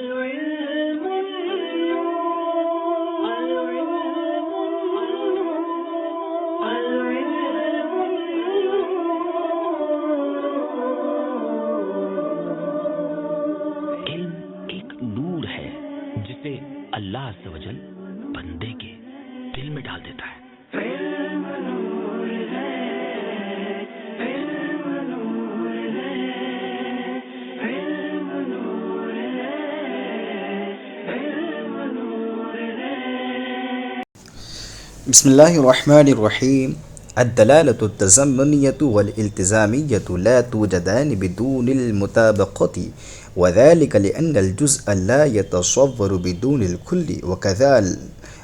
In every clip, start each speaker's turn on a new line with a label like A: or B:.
A: اللہ عز و جل بندے کے دل میں ڈال دیتا ہے۔
B: بسم اللہ الرحمن الرحیم۔ الدلالة التضمنية والالتزامية لا توجدان بدون المطابقة، وذلك لأن الجزء لا يتصور بدون الكل،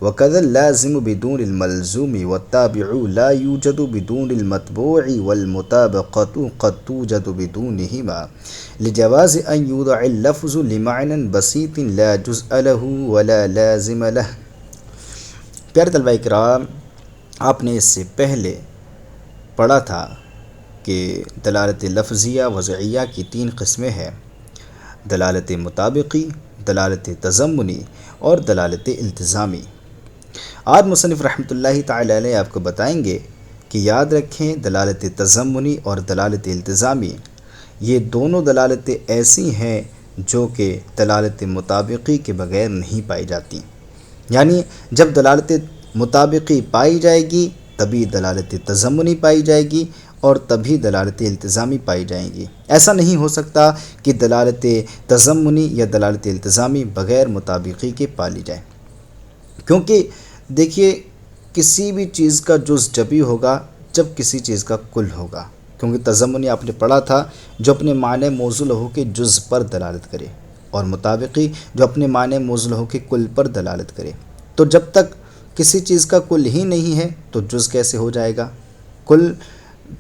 B: وكذا اللازم بدون الملزوم، والتابع لا يوجد بدون المتبوع، والمطابقة قد توجد بدونهما، لجواز أن يوضع اللفظ لمعنى بسيط لا جزء له ولا لازم له۔ پیارے طلبہ اکرام، آپ نے اس سے پہلے پڑھا تھا کہ دلالت لفظیہ وضعیہ کی 3 قسمیں ہیں: دلالت مطابقی، دلالت تضمنی اور دلالت التزامی۔ آج مصنف رحمۃ اللہ تعالی علیہ آپ کو بتائیں گے کہ یاد رکھیں دلالت تضمنی اور دلالت التزامی یہ دونوں دلالتیں ایسی ہیں جو کہ دلالت مطابقی کے بغیر نہیں پائی جاتی، یعنی جب دلالت مطابقی پائی جائے گی تبھی دلالت تضمنی پائی جائے گی اور تبھی دلالت التزامی پائی جائیں گی۔ ایسا نہیں ہو سکتا کہ دلالت تضمنی یا دلالت التزامی بغیر مطابقی کے پالی جائے، کیونکہ دیکھیے کسی بھی چیز کا جز جبھی ہوگا جب کسی چیز کا کل ہوگا، کیونکہ تضمنی آپ نے پڑھا تھا جو اپنے معنی موضوع ہو کے جز پر دلالت کرے، اور مطابقی جو اپنے معنی موضوع ہو کے کل پر دلالت کرے۔ تو جب تک کسی چیز کا کل ہی نہیں ہے تو جز کیسے ہو جائے گا؟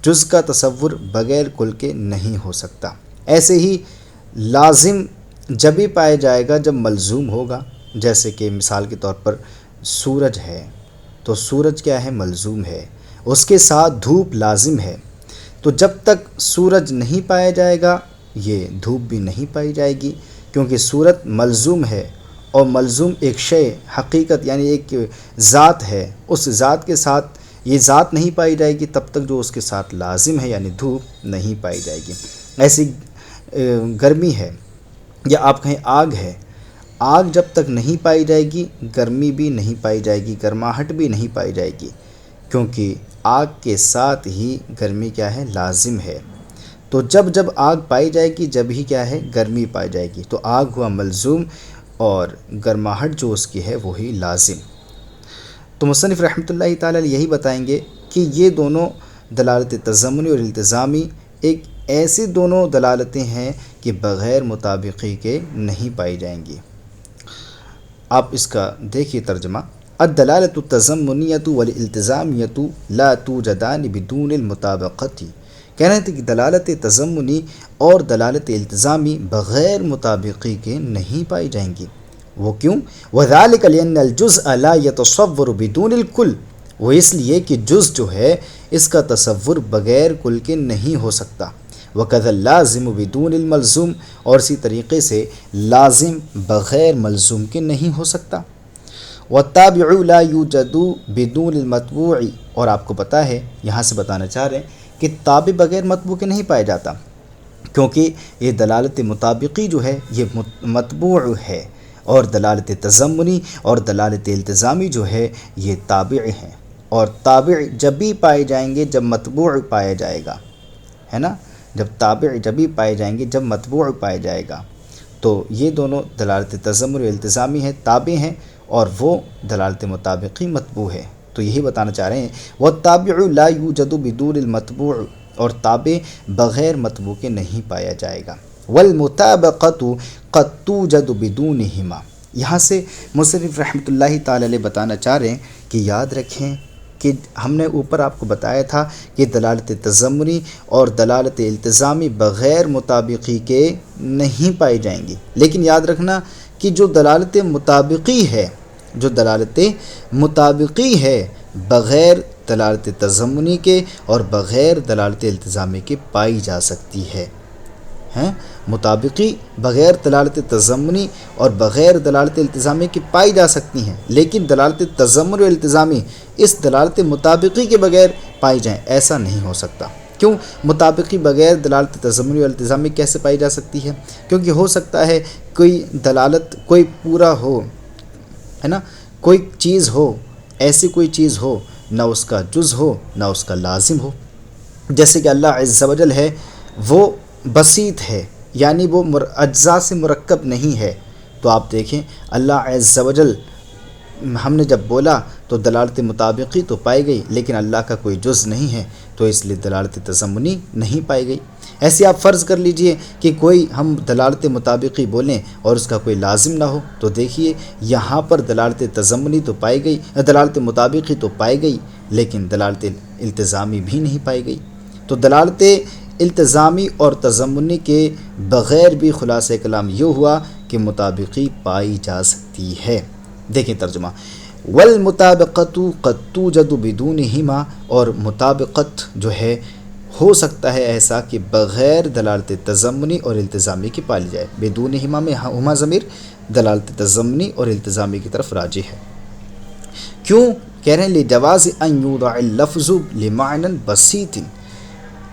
B: جز کا تصور بغیر کل کے نہیں ہو سکتا۔ ایسے ہی لازم جبھی پایا جائے گا جب ملزوم ہوگا، جیسے کہ مثال کے طور پر سورج ہے تو سورج کیا ہے؟ ملزوم ہے، اس کے ساتھ دھوپ لازم ہے۔ تو جب تک سورج نہیں پایا جائے گا یہ دھوپ بھی نہیں پائی جائے گی، کیونکہ صورت ملزوم ہے، اور ملزوم ایک شے حقیقت یعنی ایک ذات ہے، اس ذات کے ساتھ یہ ذات نہیں پائی جائے گی تب تک جو اس کے ساتھ لازم ہے یعنی دھوپ نہیں پائی جائے گی۔ ایسی گرمی ہے یا آپ کہیں آگ ہے، آگ جب تک نہیں پائی جائے گی گرمی بھی نہیں پائی جائے گی، گرماہٹ بھی نہیں پائی جائے گی، کیونکہ آگ کے ساتھ ہی گرمی کیا ہے؟ لازم ہے۔ تو جب آگ پائی جائے گی جب ہی کیا ہے؟ گرمی پائی جائے گی۔ تو آگ ہوا ملزوم اور گرماہٹ جو اس کی ہے وہی لازم۔ تو مصنف رحمۃ اللہ تعالی یہی بتائیں گے کہ یہ دونوں دلالت تضمنی اور التزامی ایک ایسی دونوں دلالتیں ہیں کہ بغیر مطابقی کے نہیں پائی جائیں گی۔ آپ اس کا دیکھیے ترجمہ: الدلالۃ التضمنیۃ والالتزامیۃ لا توجدان بدون المطابقۃ۔ کہنا ہے کہ دلالت تضمنی اور دلالت التزامی بغیر مطابقی کے نہیں پائی جائیں گی۔ وہ کیوں؟ وذالک لأن الجزء لا يتصور بدون الکل۔ وہ اس لیے کہ جز جو ہے اس کا تصور بغیر کل کے نہیں ہو سکتا۔ وکذا اللازم بدون الملزوم، اور اسی طریقے سے لازم بغیر ملزوم کے نہیں ہو سکتا۔ والتابع لا يوجد بدون المتبوع، اور آپ کو پتہ ہے یہاں سے بتانا چاہ رہے ہیں کہ تابع بغیر متبوع کے نہیں پایا جاتا، کیونکہ یہ دلالت مطابقی جو ہے یہ متبوع ہے، اور دلالت تضمنی اور دلالت التزامی جو ہے یہ تابع ہیں، اور تابع جب بھی پائے جائیں گے جب متبوع پایا جائے گا، ہے نا؟ جب تابع جب بھی پائے جائیں گے جب متبوع پایا جائے گا۔ تو یہ دونوں دلالت تضمنی اور التزامی ہیں، تابع ہیں، اور وہ دلالت مطابقی متبوع ہے۔ تو یہی بتانا چاہ رہے ہیں والتابع لا یوجد بدون المتبوع، اور تابع بغیر متبوع کے نہیں پایا جائے گا۔ والمطابقۃ قد توجد بدونہما۔ یہاں سے مصنف رحمۃ اللہ تعالی علیہ بتانا چاہ رہے ہیں کہ یاد رکھیں کہ ہم نے اوپر آپ کو بتایا تھا کہ دلالت تضمنی اور دلالت التزامی بغیر مطابقی کے نہیں پائی جائیں گی، لیکن یاد رکھنا کہ جو دلالت مطابقی ہے بغیر دلالت تضمنی کے اور بغیر دلالت التزامی کے پائی جا سکتی ہے۔ مطابقی بغیر دلالت تضمنی اور بغیر دلالت التزامی کے پائی جا سکتی ہیں، لیکن دلالت تضمن و التزامی اس دلالت مطابقی کے بغیر پائی جائیں ایسا نہیں ہو سکتا۔ کیوں مطابقی بغیر دلالت تضمن و التزامی کیسے پائی جا سکتی ہے؟ کیونکہ ہو سکتا ہے کوئی دلالت کوئی پورا ہو، ہے نا، کوئی چیز ہو، ایسی کوئی چیز ہو نہ اس کا جز ہو نہ اس کا لازم ہو، جیسے کہ اللہ عز و جل ہے وہ بسیط ہے، یعنی وہ اجزاء سے مرکب نہیں ہے۔ تو آپ دیکھیں اللہ عز و جل ہم نے جب بولا تو دلالت مطابقی تو پائی گئی، لیکن اللہ کا کوئی جز نہیں ہے تو اس لیے دلالت تضمنی نہیں پائی گئی۔ ایسے آپ فرض کر لیجئے کہ کوئی ہم دلالت مطابقی بولیں اور اس کا کوئی لازم نہ ہو، تو دیکھیے یہاں پر دلالت تضمنی تو پائی گئی، دلالت مطابقی تو پائی گئی، لیکن دلالت التزامی بھی نہیں پائی گئی۔ تو دلالت التزامی اور تضمنی کے بغیر بھی خلاصہ کلام یہ ہوا کہ مطابقی پائی جا سکتی ہے۔ دیکھیں ترجمہ، والمطابقت قد توجد بدونہما، اور مطابقت جو ہے ہو سکتا ہے ایسا کہ بغیر دلالت تضمنی اور التزامی کی پالی جائے۔ بدونہما میں ہما ضمیر دلالت تضمنی اور التزامی کی طرف راجع ہے۔ کیوں کہہ رہے ہیں لجواز ان یوضع اللفظ لمعنى بسیط،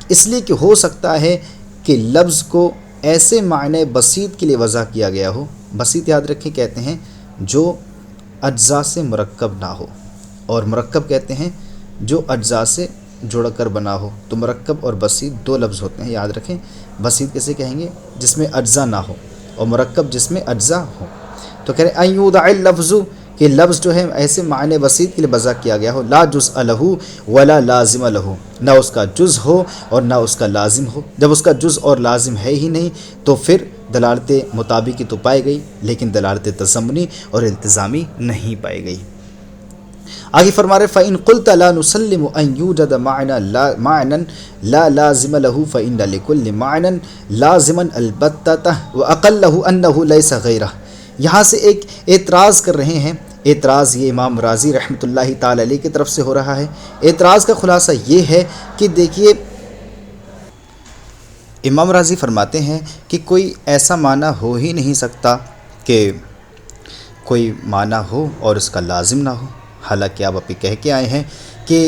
B: اس لیے کہ ہو سکتا ہے کہ لفظ کو ایسے معنی بسیط کے لیے وضع کیا گیا ہو۔ بسیط یاد رکھیں کہتے ہیں جو اجزاء سے مرکب نہ ہو، اور مرکب کہتے ہیں جو اجزاء سے جڑ کر بنا ہو۔ تو مرکب اور بسیط دو لفظ ہوتے ہیں، یاد رکھیں۔ بسیط کیسے کہیں گے؟ جس میں اجزاء نہ ہو، اور مرکب جس میں اجزاء ہو۔ تو کہہ رہے ہیں ان یوضع اللفظ، کہ لفظ جو ہے ایسے معنی بسیط کے لیے وضع کیا گیا ہو، لا جزء لہ ولا لازم لہ، نہ اس کا جز ہو اور نہ اس کا لازم ہو۔ جب اس کا جز اور لازم ہے ہی نہیں تو پھر دلالت مطابقی تو پائی گئی، لیکن دلالت تضمنی اور التزامی نہیں پائی گئی۔ آگے فرما رہے فَإِن قُلْتَ لَا نُسَلِّمُ أَن يُوجَدَ مَعْنًى لَا لَازِمَ لَهُ فَإِنَّ لِكُلِّ مَعْنًى لَازِمًا الْبَتَّةً وَأَقَلَّهُ أَنَّهُ لَيْسَ غَيْرَهُ۔ یہاں سے ایک اعتراض کر رہے ہیں، اعتراض یہ امام راضی رحمۃ اللہ تعالی علیہ کی طرف سے ہو رہا ہے۔ اعتراض کا خلاصہ یہ ہے کہ دیکھیے امام راضی فرماتے ہیں کہ کوئی ایسا معنی ہو ہی نہیں سکتا کہ کوئی معنی ہو اور اس کا لازم نہ ہو، حالانکہ آپ ابھی کہہ کے آئے ہیں کہ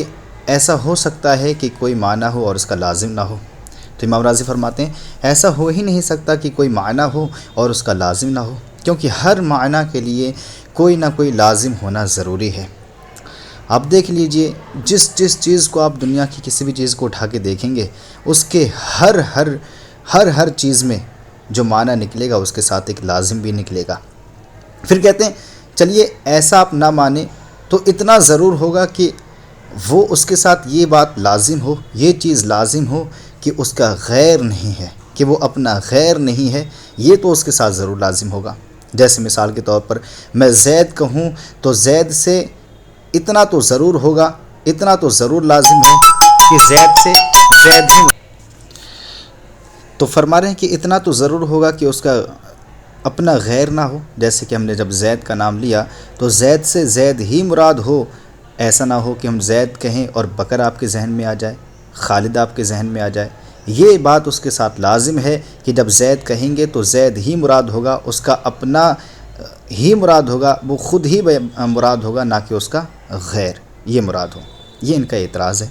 B: ایسا ہو سکتا ہے کہ کوئی معنی ہو اور اس کا لازم نہ ہو۔ تو امام راضی فرماتے ہیں ایسا ہو ہی نہیں سکتا کہ کوئی معنی ہو اور اس کا لازم نہ ہو، کیونکہ ہر معنی کے لیے کوئی نہ کوئی لازم ہونا ضروری ہے۔ آپ دیکھ لیجئے جس چیز کو آپ دنیا کی کسی بھی چیز کو اٹھا کے دیکھیں گے، اس کے ہر چیز میں جو معنی نکلے گا اس کے ساتھ ایک لازم بھی نکلے گا۔ پھر کہتے ہیں چلیے ایسا آپ نہ مانیں تو اتنا ضرور ہوگا کہ وہ اس کے ساتھ یہ بات لازم ہو، یہ چیز لازم ہو کہ اس کا غیر نہیں ہے، کہ وہ اپنا غیر نہیں ہے، یہ تو اس کے ساتھ ضرور لازم ہوگا۔ جیسے مثال کے طور پر میں زید کہوں تو زید سے اتنا تو ضرور ہوگا، اتنا تو ضرور لازم ہے کہ زید سے زید ہی، تو فرما رہے ہیں کہ اتنا تو ضرور ہوگا کہ اس کا اپنا غیر نہ ہو۔ جیسے کہ ہم نے جب زید کا نام لیا تو زید سے زید ہی مراد ہو، ایسا نہ ہو کہ ہم زید کہیں اور بکر آپ کے ذہن میں آ جائے، خالد آپ کے ذہن میں آ جائے۔ یہ بات اس کے ساتھ لازم ہے کہ جب زید کہیں گے تو زید ہی مراد ہوگا، اس کا اپنا ہی مراد ہوگا، وہ خود ہی مراد ہوگا، نہ کہ اس کا غیر یہ مراد ہو۔ یہ ان کا اعتراض ہے۔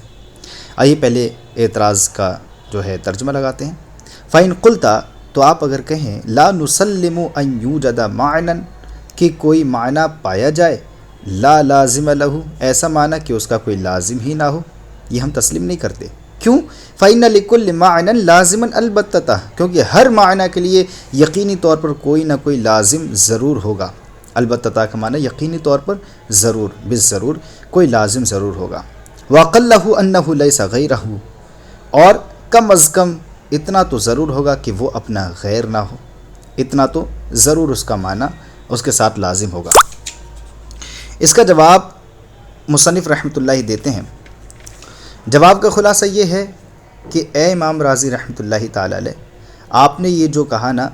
B: آئیے پہلے اعتراض کا جو ہے ترجمہ لگاتے ہیں۔ فَإِن قُلْتَ، تو آپ اگر کہیں لا نسلم ان یوجد معنی، کہ کوئی معنی پایا جائے، لا لازم لہ، ایسا معنی کہ اس کا کوئی لازم ہی نہ ہو، یہ ہم تسلیم نہیں کرتے۔ کیوں؟ فَإِنَّ لِكُلِّ مَعْنًى لَازِمًا الْبَتَّةً، کیونکہ ہر معنی کے لیے یقینی طور پر کوئی نہ کوئی لازم ضرور ہوگا۔ البتہ کا معنی یقینی طور پر ضرور، بالضرور کوئی لازم ضرور ہوگا۔ وَأَقَلَّهُ أَنَّهُ لَيْسَ غَيْرَهُ، اور کم از کم اتنا تو ضرور ہوگا کہ وہ اپنا غیر نہ ہو، اتنا تو ضرور اس کا معنی اس کے ساتھ لازم ہوگا۔ اس کا جواب مصنف رحمۃ اللہ دیتے ہیں۔ جواب کا خلاصہ یہ ہے کہ اے امام راضی رحمۃ اللہ تعالی علیہ، آپ نے یہ جو کہا نا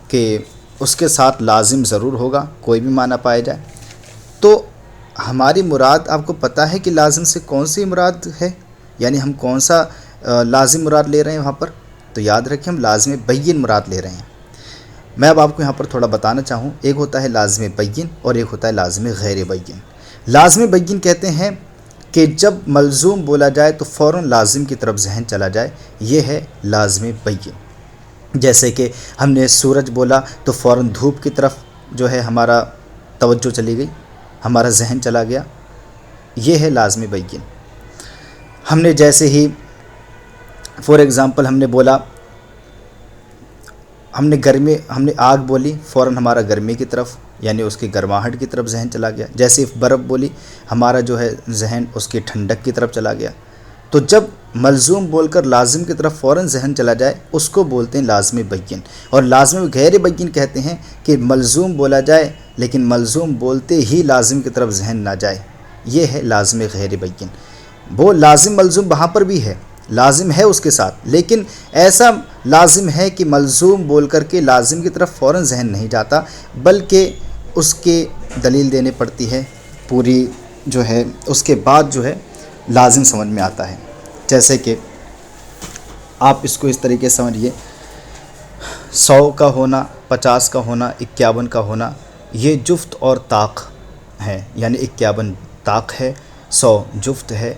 B: کہ اس کے ساتھ لازم ضرور ہوگا کوئی بھی معنی پایا جائے، تو ہماری مراد آپ کو پتہ ہے کہ لازم سے کون سی مراد ہے، یعنی ہم کون سا لازم مراد لے رہے ہیں وہاں پر؟ تو یاد رکھیں ہم لازم بین مراد لے رہے ہیں۔ میں اب آپ کو یہاں پر تھوڑا بتانا چاہوں، ایک ہوتا ہے لازم بین اور ایک ہوتا ہے لازم غیر بین۔ لازم بین کہتے ہیں کہ جب ملزوم بولا جائے تو فوراً لازم کی طرف ذہن چلا جائے، یہ ہے لازم بین۔ جیسے کہ ہم نے سورج بولا تو فوراً دھوپ کی طرف جو ہے ہمارا توجہ چلی گئی، ہمارا ذہن چلا گیا، یہ ہے لازم بین۔ ہم نے جیسے ہی فور ایگزامپل ہم نے بولا، ہم نے آگ بولی، فوراً ہمارا گرمی کی طرف یعنی اس کی گرماہٹ کی طرف ذہن چلا گیا۔ جیسے برف بولی، ہمارا جو ہے ذہن اس کی ٹھنڈک کی طرف چلا گیا۔ تو جب ملزوم بول کر لازم کی طرف فوراً ذہن چلا جائے اس کو بولتے ہیں لازم بین۔ اور لازم غیر بین کہتے ہیں کہ ملزوم بولا جائے لیکن ملزوم بولتے ہی لازم کی طرف ذہن نہ جائے، یہ ہے لازم غیر بین۔ وہ لازم ملزوم وہاں پر بھی ہے، لازم ہے اس کے ساتھ، لیکن ایسا لازم ہے کہ ملزوم بول کر کے لازم کی طرف فوراً ذہن نہیں جاتا، بلکہ اس کے دلیل دینے پڑتی ہے پوری جو ہے، اس کے بعد جو ہے لازم سمجھ میں آتا ہے۔ جیسے کہ آپ اس کو اس طریقے سے سمجھیے، 100 کا ہونا، 50 کا ہونا، 51 کا ہونا، یہ جفت اور طاق ہیں، یعنی 51 طاق ہے، 100 جفت ہے،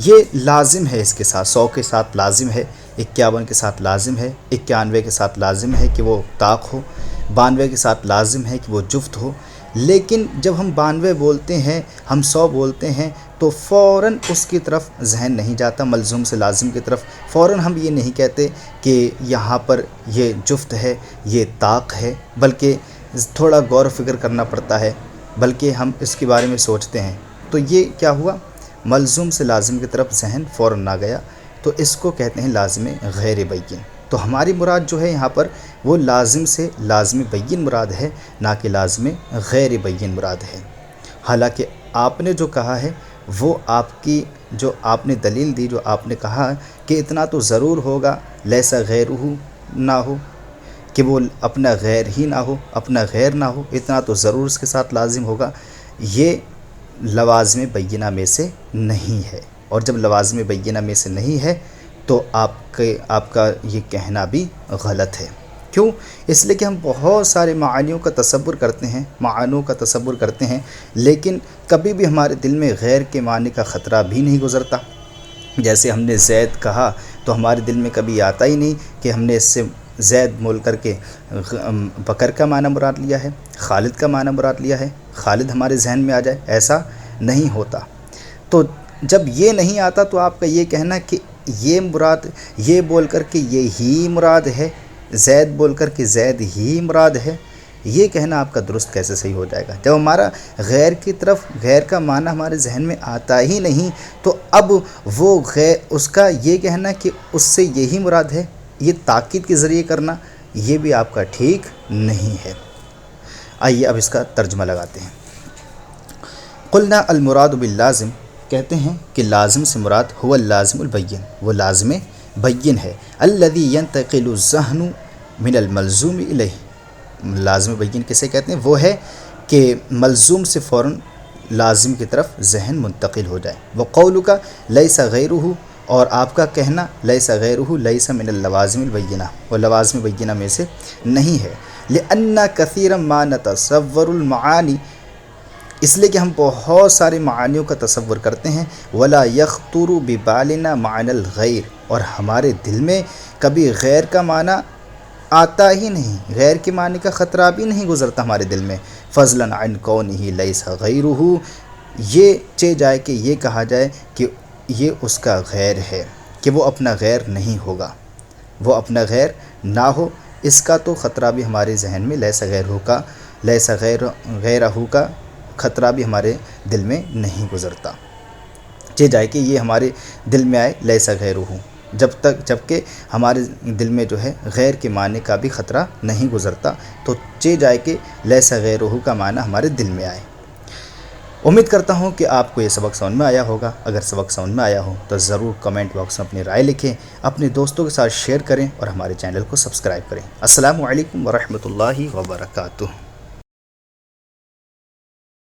B: یہ لازم ہے اس کے ساتھ، 100 کے ساتھ لازم ہے، 51 کے ساتھ لازم ہے، 91 کے ساتھ لازم ہے کہ وہ طاق ہو، 92 کے ساتھ لازم ہے کہ وہ جفت ہو۔ لیکن جب ہم 92 بولتے ہیں، ہم 100 بولتے ہیں تو فوراً اس کی طرف ذہن نہیں جاتا، ملزوم سے لازم کی طرف فوراً ہم یہ نہیں کہتے کہ یہاں پر یہ جفت ہے، یہ طاق ہے، بلکہ تھوڑا غور و فکر کرنا پڑتا ہے، بلکہ ہم اس کے بارے میں سوچتے ہیں۔ تو یہ کیا ہوا؟ ملزوم سے لازم کی طرف ذہن فوراً نہ گیا، تو اس کو کہتے ہیں لازم غیر بین۔ تو ہماری مراد جو ہے یہاں پر وہ لازم سے لازم بین مراد ہے، نہ کہ لازم غیر بین مراد ہے۔ حالانکہ آپ نے جو کہا ہے وہ آپ کی جو آپ نے دلیل دی، جو آپ نے کہا کہ اتنا تو ضرور ہوگا، لیسا غیرہ نہ ہو، کہ وہ اپنا غیر ہی نہ ہو، اپنا غیر نہ ہو، اتنا تو ضرور اس کے ساتھ لازم ہوگا، یہ لوازم بینہ میں سے نہیں ہے۔ اور جب لوازم بینہ میں سے نہیں ہے تو آپ کا یہ کہنا بھی غلط ہے۔ کیوں؟ اس لیے کہ ہم بہت سارے معانیوں کا تصور کرتے ہیں، لیکن کبھی بھی ہمارے دل میں غیر کے معنی کا خطرہ بھی نہیں گزرتا۔ جیسے ہم نے زید کہا تو ہمارے دل میں کبھی آتا ہی نہیں کہ ہم نے اس سے زید بول کر کے بکر کا معنی مراد لیا ہے، خالد کا معنی مراد لیا ہے، خالد ہمارے ذہن میں آ جائے، ایسا نہیں ہوتا۔ تو جب یہ نہیں آتا تو آپ کا یہ کہنا کہ یہ مراد، یہ بول کر کے یہی مراد ہے، زید بول کر کے زید ہی مراد ہے، یہ کہنا آپ کا درست کیسے صحیح ہو جائے گا؟ جب ہمارا غیر کی طرف غیر کا معنی ہمارے ذہن میں آتا ہی نہیں تو اب وہ غیر اس کا یہ کہنا کہ اس سے یہی مراد ہے، یہ تاکید کے ذریعے کرنا، یہ بھی آپ کا ٹھیک نہیں ہے۔ آئیے اب اس کا ترجمہ لگاتے ہیں۔ قلنا المراد باللازم، کہتے ہیں کہ لازم سے مراد هو اللازم البین، وہ لازم بین ہے، الذی ينتقل الذہن من الملزوم الیہ۔ لازم بین کسے کہتے ہیں؟ وہ ہے کہ ملزوم سے فوراً لازم کی طرف ذہن منتقل ہو جائے۔ وقولک لیس غیرہ، اور آپ کا کہنا لیس غیرہ لیس من اللوازم البینہ، وہ لوازم بینہ میں سے نہیں ہے۔ لأن کثیرا ما نتصور المعانی، اس لیے کہ ہم بہت سارے معانیوں کا تصور کرتے ہیں، ولا یخطر ببالنا معنی الغیر، اور ہمارے دل میں کبھی غیر کا معنی آتا ہی نہیں، غیر کے معنی کا خطرہ بھی نہیں گزرتا ہمارے دل میں۔ فضلا عن کونہ لیس غیرہ، یہ چہ جائے کہ یہ کہا جائے کہ یہ اس کا غیر ہے، کہ وہ اپنا غیر نہیں ہوگا، وہ اپنا غیر نہ ہو، اس کا تو خطرہ بھی ہمارے ذہن میں لیس غیرہ کا، لیس غیرہ کا خطرہ بھی ہمارے دل میں نہیں گزرتا، چہ جائے کہ یہ ہمارے دل میں آئے لیس غیرہ، جبکہ ہمارے دل میں جو ہے غیر کے معنی کا بھی خطرہ نہیں گزرتا، تو چہ جائے کہ لیس غیرہ کا معنی ہمارے دل میں آئے۔ امید کرتا ہوں کہ آپ کو یہ سبق سمجھ میں آیا ہوگا۔ اگر سبق سمجھ میں آیا ہو تو ضرور کمنٹ باکس میں اپنی رائے لکھیں، اپنے دوستوں کے ساتھ شیئر کریں اور ہمارے چینل کو سبسکرائب کریں۔ السلام علیکم ورحمۃ اللہ وبرکاتہ۔